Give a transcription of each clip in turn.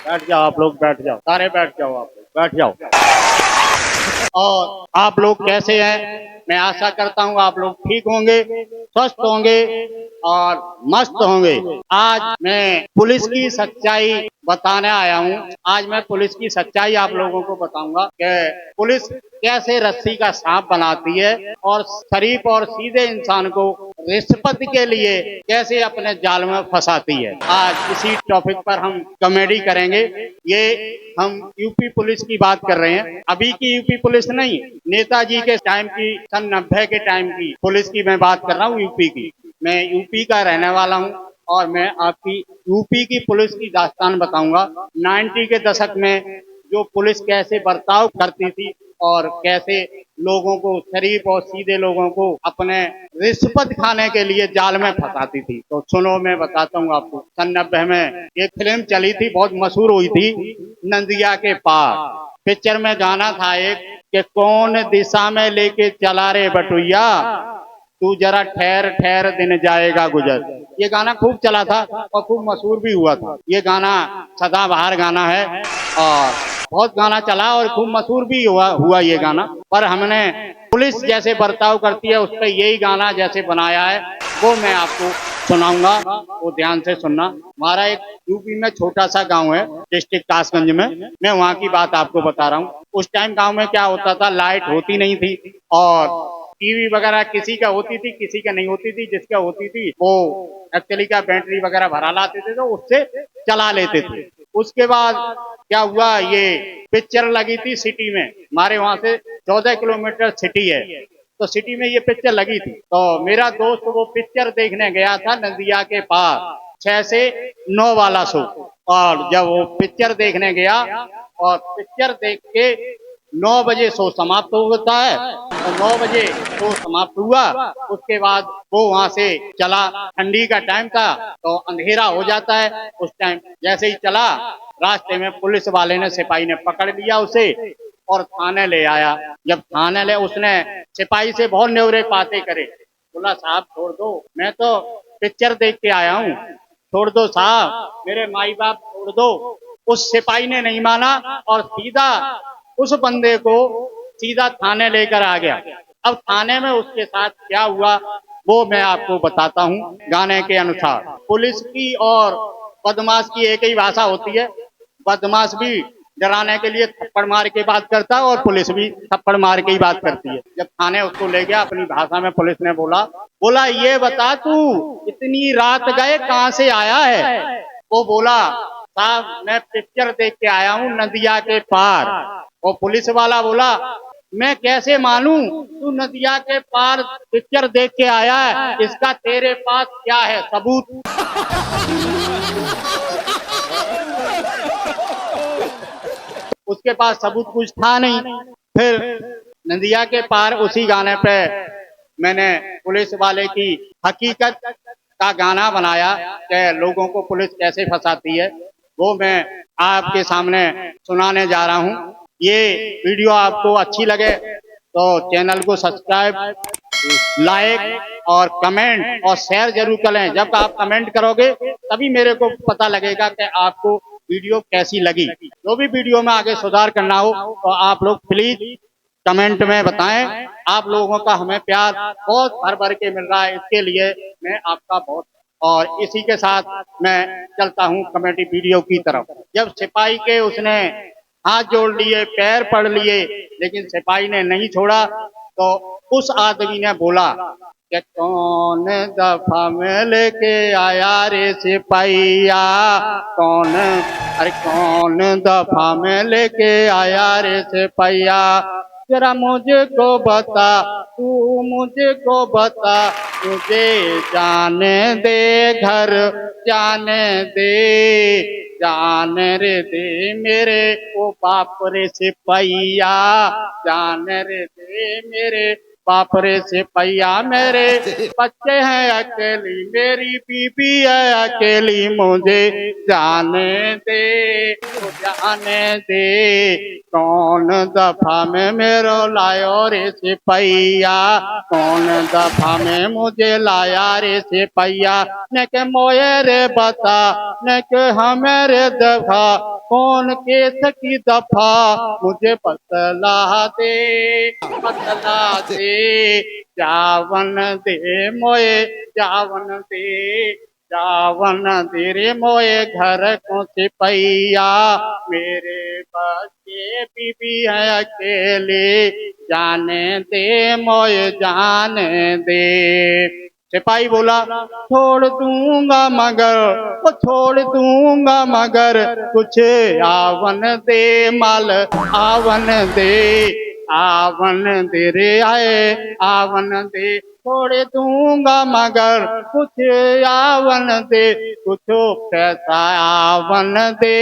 बैठ जाओ आप लोग, बैठ जाओ, सारे बैठ जाओ, आप लोग बैठ जाओ। और आप लोग कैसे हैं? मैं आशा करता हूँ आप लोग ठीक होंगे, स्वस्थ होंगे और मस्त होंगे। आज मैं पुलिस की सच्चाई बताने आया हूँ। आज मैं पुलिस की सच्चाई आप लोगों को बताऊंगा कि पुलिस कैसे रस्सी का सांप बनाती है और शरीफ और सीधे इंसान को रिश्वत के लिए कैसे अपने जाल में फंसाती है। आज इसी टॉपिक पर हम कॉमेडी करेंगे। ये हम यूपी पुलिस की बात कर रहे हैं, अभी की यूपी पुलिस नहीं, नेताजी के टाइम की, सन 90 के टाइम की पुलिस की मैं बात कर रहा हूँ, यूपी की। मैं यूपी का रहने वाला हूँ और मैं आपकी यूपी की पुलिस की दास्तान बताऊंगा। 90 के दशक में जो पुलिस कैसे बर्ताव करती थी और कैसे लोगों को, शरीफ और सीधे लोगों को अपने रिश्वत खाने के लिए जाल में फंसाती थी। तो सुनो, मैं बताता हूँ आपको। सन 90 में एक फिल्म चली थी, बहुत मशहूर हुई थी, नंदिया के पार। पिक्चर में गाना था एक कि कौन दिशा में लेके चला रे बटुइया, तू जरा ठहर ठहर दिन जाएगा गुजर। ये गाना खूब चला था और खूब मशहूर भी हुआ था। ये गाना सदाबहार गाना है और बहुत गाना चला और खूब मशहूर भी हुआ ये गाना। पर हमने पुलिस जैसे बर्ताव करती है उस पर यही गाना जैसे बनाया है, वो मैं आपको सुनाऊंगा, वो ध्यान से सुनना। हमारा एक यूपी में छोटा सा गांव है, डिस्ट्रिक्ट कासगंज में। मैं वहां की बात आपको बता रहा हूँ। उस टाइम गांव में क्या होता था, लाइट होती नहीं थी और टीवी वगैरह किसी का होती थी, किसी का नहीं होती थी। जिसका होती थी वो एक्चुअली का बैटरी वगैरह भरा लाते थे तो उससे चला लेते थे। उसके बाद क्या हुआ, ये पिक्चर लगी थी सिटी में, हमारे वहां से 14 किलोमीटर सिटी है, तो सिटी में ये पिक्चर लगी थी। तो मेरा दोस्त वो पिक्चर देखने गया था नदिया के पार, 6 से 9 वाला शो। और जब वो पिक्चर देखने गया और पिक्चर देख के 9 बजे शो समाप्त होता है और 9 बजे शो समाप्त हुआ। उसके बाद वो वहां से चला, ठंडी का टाइम था तो अंधेरा हो जाता है। उस टाइम जैसे ही चला, रास्ते में पुलिस वाले ने, सिपाही ने पकड़ लिया उसे और थाने ले आया। जब थाने ले, उसने सिपाही से बहुत न्योरे पाते करे, बोला साहब छोड़ दो, मैं तो पिक्चर देख के आया हूँ, छोड़ दो साहब, मेरे माई बाप छोड़ दो। उस सिपाही ने नहीं माना और सीधा उस बंदे को सीधा थाने लेकर आ गया। अब थाने में उसके साथ क्या हुआ वो मैं आपको बताता हूँ गाने के अनुसार। पुलिस की और बदमाश की एक ही भाषा होती है। बदमाश भी डराने के लिए थप्पड़ मार के बात करता है और पुलिस भी थप्पड़ मार के ही बात करती है। जब थाने उसको ले गया अपनी भाषा में, पुलिस ने बोला बोला ये बता तू इतनी रात गए कहाँ से आया है? वो बोला साहब मैं पिक्चर देख के आया हूँ नदिया के पार। और पुलिस वाला बोला मैं कैसे मानूं तू नदिया के पार पिक्चर देख के आया है, इसका तेरे पास क्या है सबूत? उसके पास सबूत कुछ था नहीं। फिर नदिया के पार उसी गाने पे मैंने पुलिस वाले की हकीकत का गाना बनाया कि लोगों को पुलिस कैसे फंसाती है, वो मैं आपके सामने सुनाने जा रहा हूँ। ये वीडियो आपको अच्छी लगे तो चैनल को सब्सक्राइब, लाइक और कमेंट और शेयर जरूर करें। जब आप कमेंट करोगे तभी मेरे को पता लगेगा कि आपको वीडियो कैसी लगी। जो भी वीडियो में आगे सुधार करना हो तो आप लोग प्लीज कमेंट में बताएं। आप लोगों का हमें प्यार बहुत भर भर के मिल रहा है, इसके लिए मैं आपका बहुत। और इसी के साथ मैं चलता हूँ कमेटी वीडियो की तरफ। जब सिपाही के उसने हाथ जोड़ लिए, पैर पड़ लिए, लेकिन सिपाही ने नहीं छोड़ा, तो उस आदमी ने बोला कि कौन दफा में लेके आया रे सिपाहिया, कौन, अरे कौन दफा में लेके आया रे सिपाहिया, जरा मुझको बता, तू मुझको बता, मुझे जाने दे घर, जाने दे, जान रे दे मेरे ओ बाप रे सिपाहिया, जान रे दे मेरे बाप रे सिपैया मेरे बच्चे हैं अकेली, मेरी बीबी है अकेली, मुझे जाने दे, जाने दे। कौन दफा में मेरो लायो रे सिपैया, कौन दफा में मुझे लाया रे सिपैया, ने के मोये रे बता, ने के हमें रे दफा, कौन केस की दफा, मुझे बतला दे, बतला दे, जावन दे मोये, जावन दे, जावन दे रे मोये घर को सिपैया, मेरे बच्चे बीबी है अकेले, जाने दे मोये जाने दे। सिपाही बोला छोड़ दूंगा मगर, वो छोड़ दूंगा मगर, कुछ आवन दे माल, आवन दे, आवन दे रे आए, आवन दे, छोड़ दूंगा मगर कुछ आवन दे, कुछ पैसा आवन दे,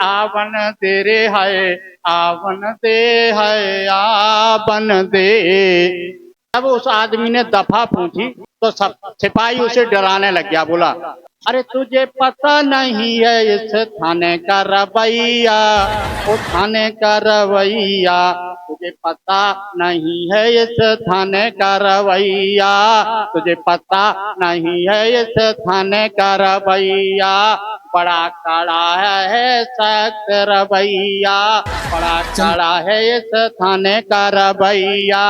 आवन दे रे हाय, आवन दे है, आवन दे। जब उस आदमी ने दफा पूछी तो सब सिपाही उसे डराने लग गया, बोला अरे तुझे पता नहीं है इस थाने का रवैया, वो थाने का रवैया, तुझे पता नहीं है इस थाने का रवैया, तुझे पता नहीं है इस थाने का रवैया, बड़ा कड़ा है सख्त रवैया, बड़ा कड़ा है इस थाने का रवैया,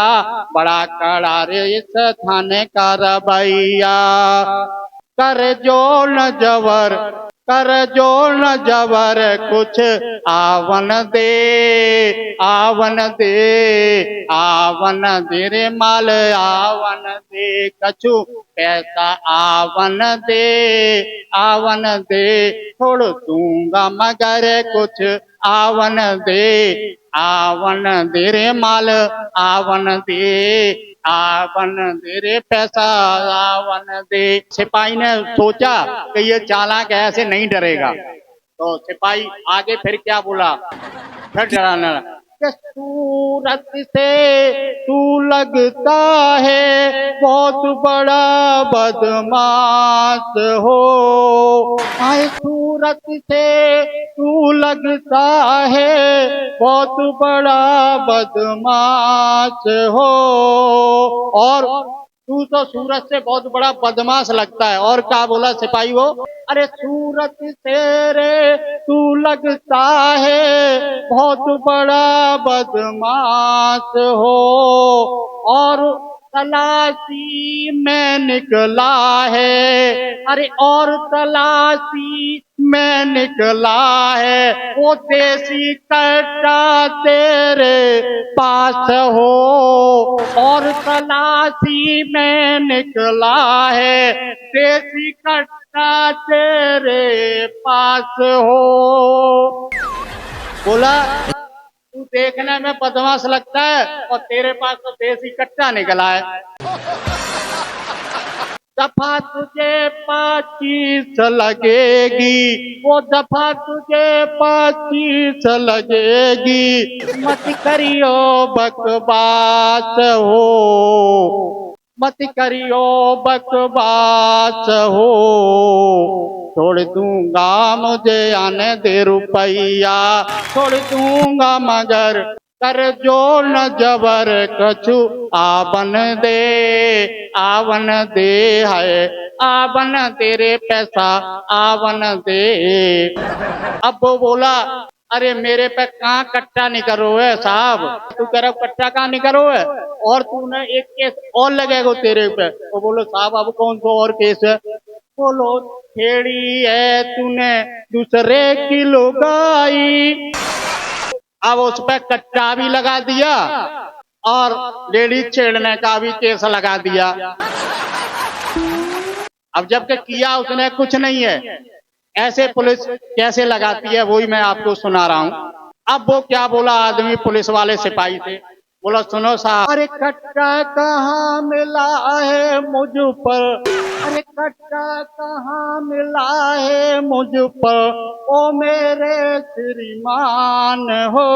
बड़ा कड़ा रे इस थाने का रवैया। कर जो न जबर, कर जो न जबर, कुछ आवन दे, आवन दे, आवन दे रे माल, आवन दे, कछु पैसा आवन दे, आवन दे, छोड़ दूंगा मगर कुछ आवन दे, आवन दे रे माल, आवन दे, आवन दे रे पैसा, आवन दे। सिपाही ने सोचा कि ये चालाक ऐसे नहीं डरेगा, तो सिपाही आगे फिर क्या बोला, फिर डराना लगा, सूरत से तू लगता है बहुत बड़ा बदमाश हो, आए सूरत से तू लगता है बहुत बड़ा बदमाश हो, और तू तो सूरत से बहुत बड़ा बदमाश लगता है। और क्या बोला सिपाही वो, अरे सूरत से रे तू लगता है बहुत बड़ा बदमाश हो, और तलाशी में निकला है, अरे और तलाशी में निकला है, वो देसी कट्टा तेरे पास हो, और तलाशी में निकला है, देसी कट्टा तेरे पास हो। बोला तू देखने में बदमाश लगता है और तेरे पास तो देसी कट्टा निकला है। दफा तुझे 25 लगेगी, वो दफा तुझे 25 लगेगी, मत करियो बकवास हो, मत करियो बकवास हो, छोड़ दूंगा मुझे आने दे रुपैया, छोड़ दूंगा मगर कर जो न जबर, कछु आवन दे, आवन दे है, आवन दे रे पैसा, आवन दे। अब वो बोला अरे मेरे पे कहाँ कट्टा नहीं करो है साहब, तू कह रहा कट्टा कहाँ नहीं करो है, और तूने एक केस और लगेगा तेरे पे। वो बोलो साहब अब कौन सा और केस है, बोलो छेड़ी है तूने दूसरे की लुगाई, अब उस पे कट्टा भी लगा दिया और लेडीज छेड़ने का भी केस लगा दिया। अब जबकि किया उसने कुछ नहीं है, ऐसे पुलिस कैसे लगाती है वही मैं आपको सुना रहा हूं। अब वो क्या बोला आदमी पुलिस वाले सिपाही से, बोला सुनो साहब, अरे कट्टा कहाँ मिला है मुझ पर, अरे कट्टा कहाँ मिला है मुझ पर, ओ मेरे श्रीमान हो,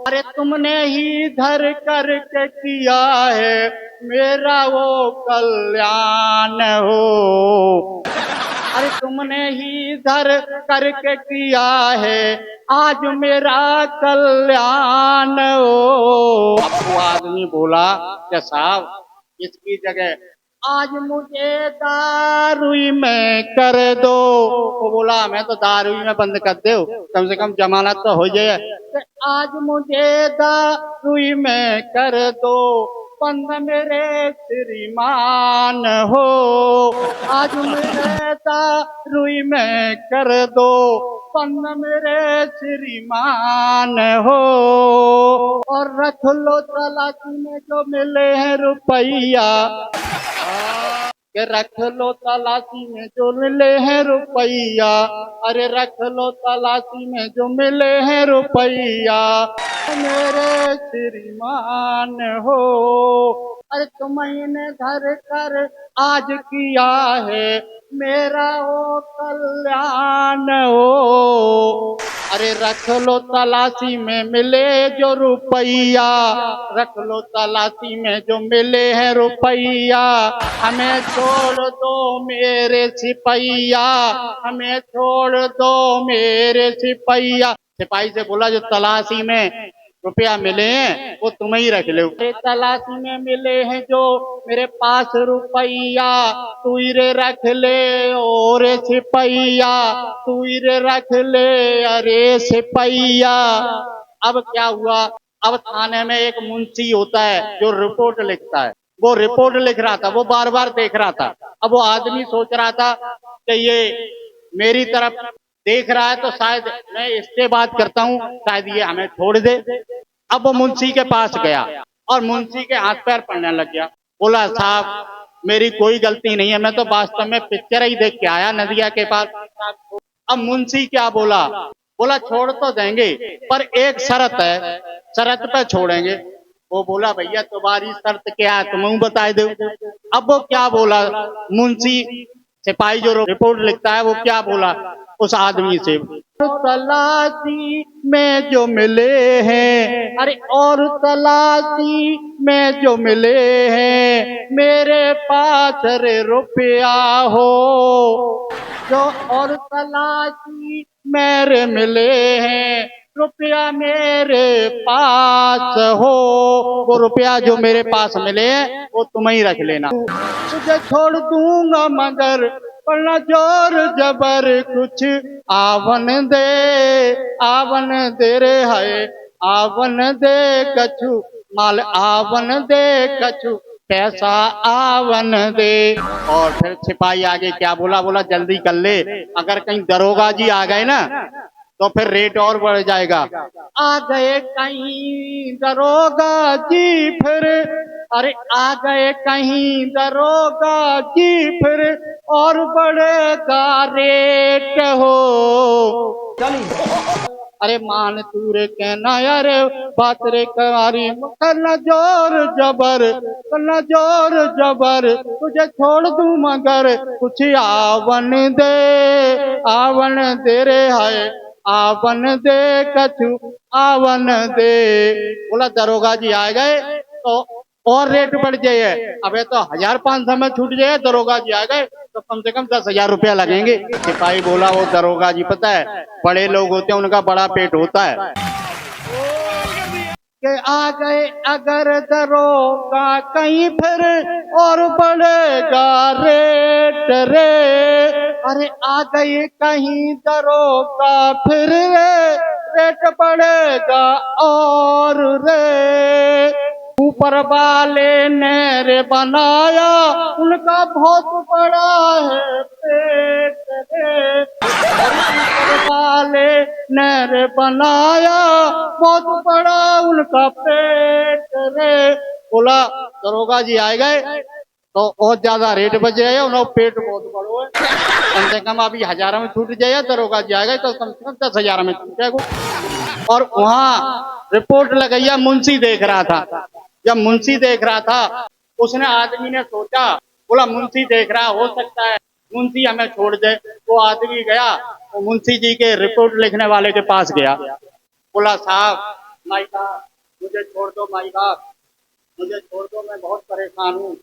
अरे तुमने ही धर करके किया है मेरा वो कल्याण हो, अरे तुमने ही धर करके किया है आज मेरा कल्याण हो। अब वो आदमी बोला कि साहब इसकी जगह आज मुझे दारुई में कर दो। वो बोला मैं तो दारुई में बंद कर दो, कम से कम जमानत तो हो जाए। आज मुझे दारुई में कर दो बंद मेरे श्रीमान हो, आज मेरे दारुई में कर दो बंद मेरे श्रीमान हो, और रख लो तलाशी में जो मिले हैं रुपया, के रख लो तलाशी में जो मिले हैं रुपया, अरे रख लो तलाशी में जो मिले हैं रुपया मेरे श्रीमान हो, अरे तुम्हें धर कर आज किया है मेरा वो कल्याण हो, अरे रख लो तलाशी में मिले जो रुपया, रख लो तलाशी में जो मिले हैं रुपया, हमें छोड़ दो मेरे सिपहिया, हमें छोड़ दो मेरे सिपहिया। सिपाही से बोला जो तलाशी में रुपया मिले हैं वो तुम ही रख लो, तलाशी में मिले हैं जो मेरे पास रुपया तू रे रख ले, और सिपहिया तू रे रख ले, अरे सिपहिया। अब क्या हुआ, अब थाने में एक मुंशी होता है जो रिपोर्ट लिखता है, वो रिपोर्ट लिख रहा था, वो बार बार देख रहा था। अब वो आदमी सोच रहा था कि ये मेरी तरफ देख रहा है तो शायद मैं इससे बात करता हूँ, शायद ये हमें छोड़ दे। अब वो मुंशी के पास गया और मुंशी के हाथ पैर पड़ने लग गया। बोला साहब मेरी कोई गलती नहीं है, मैं तो वास्तव में पिक्चर ही देख के आया नदिया के पास। अब मुंशी क्या बोला, बोला छोड़ तो देंगे पर एक शर्त है, शर्त पे छोड़ेंगे। वो बोला भैया तुम्हारी शर्त क्या है, तुम बता दो। अब वो क्या बोला, मुंशी सिपाही जो रिपोर्ट लिखता है वो क्या बोला उस आदमी से, तलाशी में जो मिले हैं, अरे और तलाशी में जो मिले हैं मेरे पास रे रुपया हो, जो और तलाशी मेरे मिले हैं रुपया मेरे पास हो, वो रुपया जो मेरे पास मिले हैं वो तुम ही रख लेना। तुझे छोड़ दूंगा मगर वरना जोर जबर कुछ आवन दे रे है, आवन दे कछु माल, आवन दे कछु पैसा आवन दे। और फिर सिपाही आगे क्या बोला, बोला जल्दी कर ले, अगर कहीं दरोगा जी आ गए ना तो फिर रेट और बढ़ जाएगा। आ गए कहीं दरोगा जी फिर, अरे आ गए कहीं दरोगा जी फिर और बढ़ेगा रेट हो। अरे मान तू रे कहना अरे बात रे कवारी, करना जोर जबर, करना जोर जबर, तुझे छोड़ दूं मगर कुछ आवन दे रे है, आवन दे कछु आवन दे। बोला दरोगा जी आ गए तो और रेट बढ़ जाए, अबे तो 1500 में छूट जाए, दरोगा जी आ गए तो कम से कम 10,000 रुपया लगेंगे। सिपाही बोला वो दरोगा जी पता है बड़े लोग होते हैं उनका बड़ा पेट होता है, कि आ गए अगर दरोगा कहीं फिर और बढ़ेगा रेट रे, अरे आ गए कहीं दरोगा फिर रे रेट बढ़ेगा और रे। ऊपर वाले ने रे बनाया उनका बहुत बड़ा है पेट रे, ऊपर वाले ने रे बनाया बहुत बड़ा उनका पेट रे। बोला दरोगा जी आए गए तो बहुत ज्यादा रेट बच रहे हैं, उन्होंने पेट बहुत बड़ो है, कम से कम अभी 1000 में छूट जाए, दरोगा जी आ गए तो कम से कम 10,000 में छूट जाएगा। और वहां रिपोर्ट लगैया मुंशी देख रहा था। जब मुंशी देख रहा था, उसने आदमी ने सोचा, बोला मुंशी देख रहा, हो सकता है मुंशी हमें छोड़ दे। वो आदमी गया, वो मुंशी जी के रिपोर्ट लिखने वाले के पास गया, बोला साहब, माई साहब मुझे छोड़ दो, माई साहब मुझे छोड़ दो, मैं बहुत परेशान हूँ,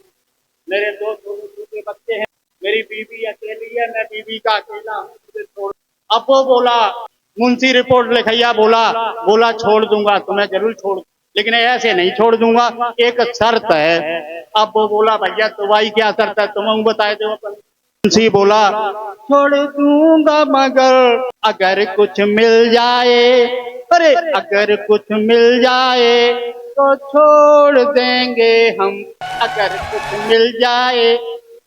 मेरे दो छोटे छोटे बच्चे हैं, मेरी बीवी अकेली है, मैं बीवी का अकेला हूँ, मुझे छोड़। अब वो बोला, मुंशी रिपोर्ट लिखैया बोला, बोला छोड़ दूंगा तुम्हें, जरूर छोड़, लेकिन ऐसे नहीं छोड़ दूंगा, एक शर्त है। अब वो बोला भैया तुम्हारी क्या शर्त है, तुम बताए दो। मुंशी बोला छोड़ दूंगा मगर अगर कुछ मिल जाए, अरे अगर कुछ मिल जाए तो छोड़ देंगे हम, अगर कुछ मिल जाए,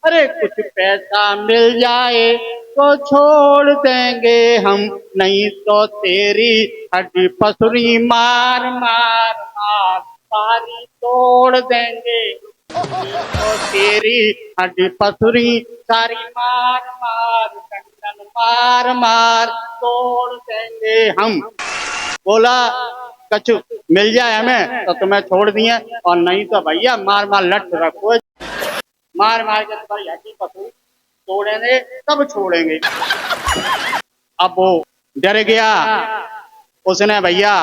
अरे कुछ पैसा मिल जाए तो छोड़ देंगे हम, नहीं तो तेरी हड्डी पसुरी मार मार मार सारी तोड़ देंगे, तो तेरी हड्डी पसुरी सारी मार मार कंगन मार मार तोड़ देंगे हम। बोला कछु मिल जाए हमें तो तुम्हें छोड़ दिए, और नहीं तो भैया मार मार लट रखो, मार मार के तुम्हारी हड्डी पसुरी तोड़ेंगे तब छोड़ेंगे। अब वो डर गया, उसने भैया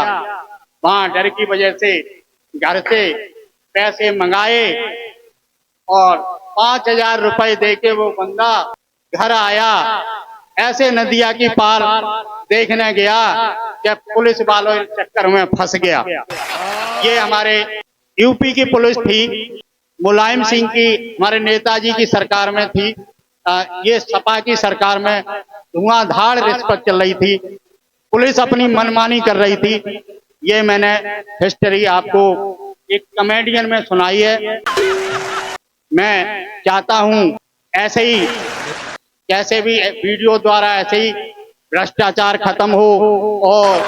वहां डर की वजह से घर से पैसे मंगाए और 5,000 रुपए देके वो बंदा घर आया। ऐसे नदिया की पार देखने गया कि पुलिस वालों के चक्कर में फंस गया। ये हमारे यूपी की पुलिस थी, मुलायम सिंह की, हमारे नेताजी की सरकार में थी। ये सपा की सरकार में धुआंधार रिश्वत चल रही थी, पुलिस अपनी मनमानी कर रही थी। ये मैंने हिस्ट्री आपको एक कॉमेडियन में सुनाई है। मैं चाहता हूं ऐसे ही, कैसे भी वीडियो द्वारा ऐसे ही भ्रष्टाचार खत्म हो और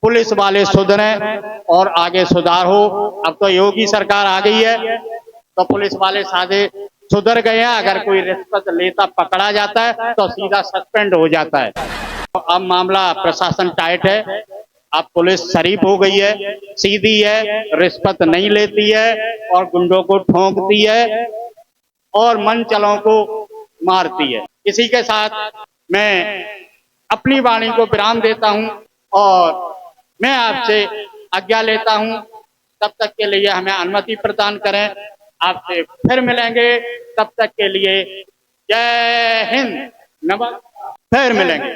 पुलिस वाले सुधरें और आगे सुधार हो। अब तो योगी सरकार आ गई है तो पुलिस वाले सादे सुधर गए हैं, अगर कोई रिश्वत लेता पकड़ा जाता है तो सीधा सस्पेंड हो जाता है। तो अब मामला प्रशासन टाइट है, अब पुलिस शरीफ हो गई है, सीधी है, रिश्वत नहीं लेती है और गुंडों को ठोंकती है और मनचलों को मारती है। इसी के साथ मैं अपनी वाणी को विराम देता हूं और मैं आपसे आज्ञा लेता हूं। तब तक के लिए हमें अनुमति प्रदान करें, आपसे फिर मिलेंगे। तब तक के लिए जय हिंद, नमस्कार, फिर मिलेंगे।